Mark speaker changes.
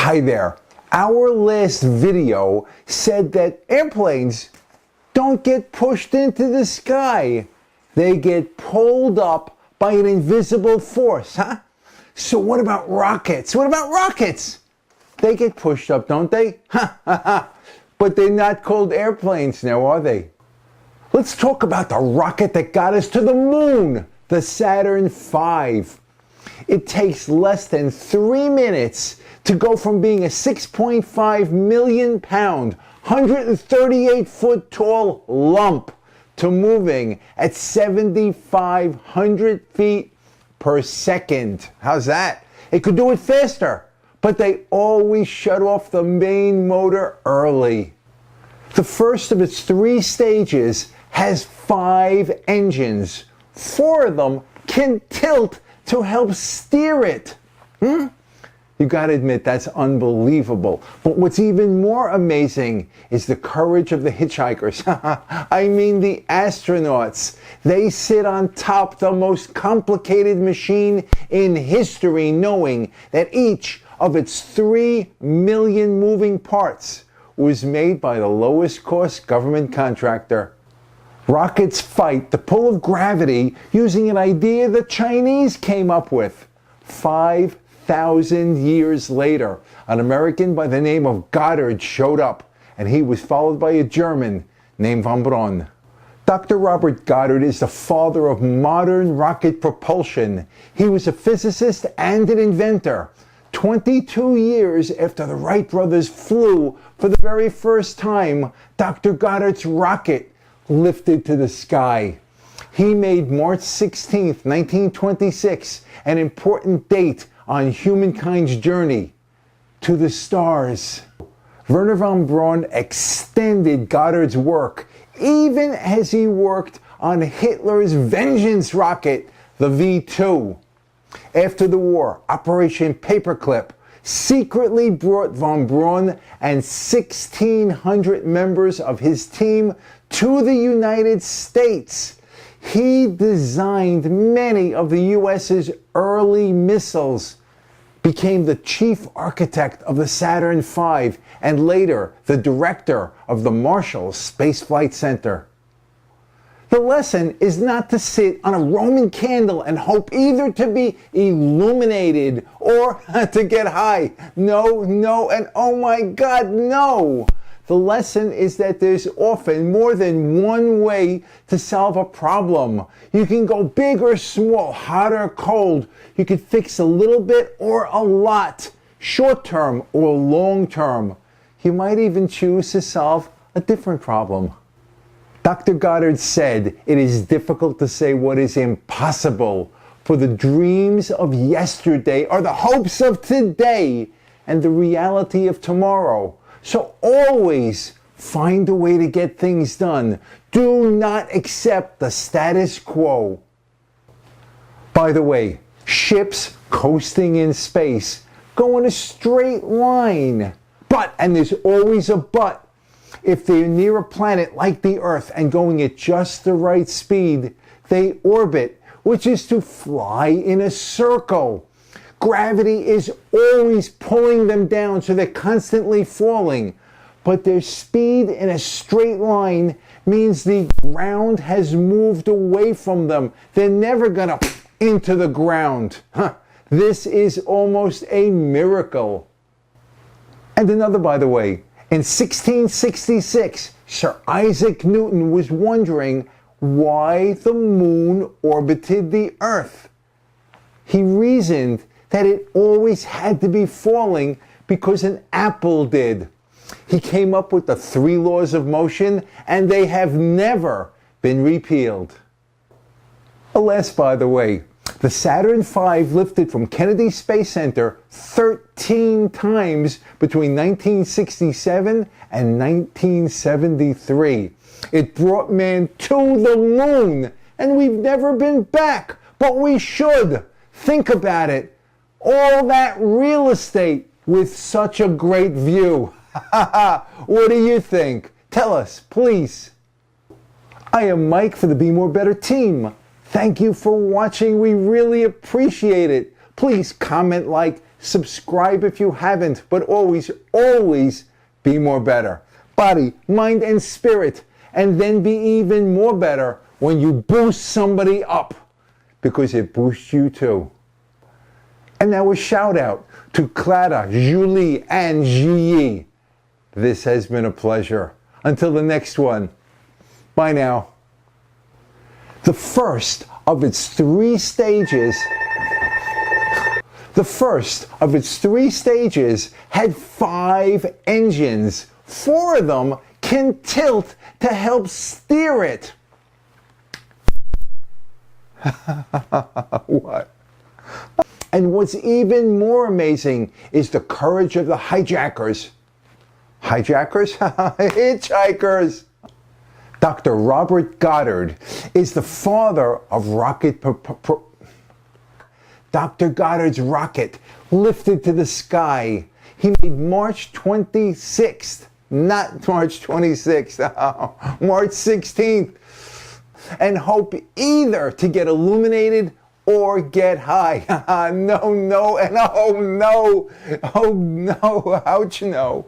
Speaker 1: Hi there. Our last video said that airplanes don't get pushed into the sky. They get pulled up by an invisible force, huh? So what about rockets? What about rockets? They get pushed up, don't they? But they're not called airplanes now, are they? Let's talk about the rocket that got us to the moon, the Saturn V. It takes less than 3 minutes to go from being a 6.5 million pound, 138 foot tall lump to moving at 7,500 feet per second. How's that? It could do it faster, but they always shut off the main motor early. The first of its 3 stages has 5 engines. 4 of them can tilt to help steer it. You gotta admit, that's unbelievable. But what's even more amazing is the courage of the hitchhikers. I mean the astronauts. They sit on top the most complicated machine in history, knowing that each of its 3 million moving parts was made by the lowest cost government contractor. Rockets fight the pull of gravity using an idea the Chinese came up with. 5,000 years later, an American by the name of Goddard showed up, and he was followed by a German named Von Braun. Dr. Robert Goddard is the father of modern rocket propulsion. He was a physicist and an inventor. 22 years after the Wright brothers flew for the very first time, Dr. Goddard's rocket lifted to the sky. He made March 16th, 1926, an important date on humankind's journey to the stars. Wernher von Braun extended Goddard's work even as he worked on Hitler's vengeance rocket, the V-2. After the war, Operation Paperclip secretly brought von Braun and 1,600 members of his team to the United States. He designed many of the US's early missiles, became the chief architect of the Saturn V, and later the director of the Marshall Space Flight Center. The lesson is not to sit on a Roman candle and hope either to be illuminated or to get high. No, and oh my God, no! The lesson is that there's often more than one way to solve a problem. You can go big or small, hot or cold. You can fix a little bit or a lot, short term or long term. You might even choose to solve a different problem. Dr. Goddard said it is difficult to say what is impossible, for the dreams of yesterday are the hopes of today and the reality of tomorrow. So always find a way to get things done. Do not accept the status quo. By the way, ships coasting in space go in a straight line. But, and there's always a but, if they're near a planet like the Earth and going at just the right speed, they orbit, which is to fly in a circle. Gravity is always pulling them down, so they're constantly falling. But their speed in a straight line means the ground has moved away from them. They're never gonna into the ground. This is almost a miracle. And another, by the way, in 1666, Sir Isaac Newton was wondering why the moon orbited the Earth. He reasoned that it always had to be falling because an apple did. He came up with the 3 laws of motion, and they have never been repealed. Alas, by the way, the Saturn V lifted from Kennedy Space Center 13 times between 1967 and 1973. It brought man to the moon, and we've never been back, but we should. Think about it. All that real estate with such a great view. What do you think? Tell us, please. I am Mike for the Be More Better team. Thank you for watching. We really appreciate it. Please comment, like, subscribe if you haven't, but always, always be more better. Body, mind, and spirit. And then be even more better when you boost somebody up, because it boosts you too. And now a shout out to Clara, Julie, and Gilly. This has been a pleasure. Until the next one, bye now. The first of its three stages had 5 engines. 4 of them can tilt to help steer it. What? And what's even more amazing is the courage of the hijackers. Hijackers? Hitchhikers! Dr. Robert Goddard is the father of rocket Dr. Goddard's rocket lifted to the sky. He made March 26th, not March 26th, March 16th, and hope either to get illuminated or get high. No, no, and oh no, ouch no.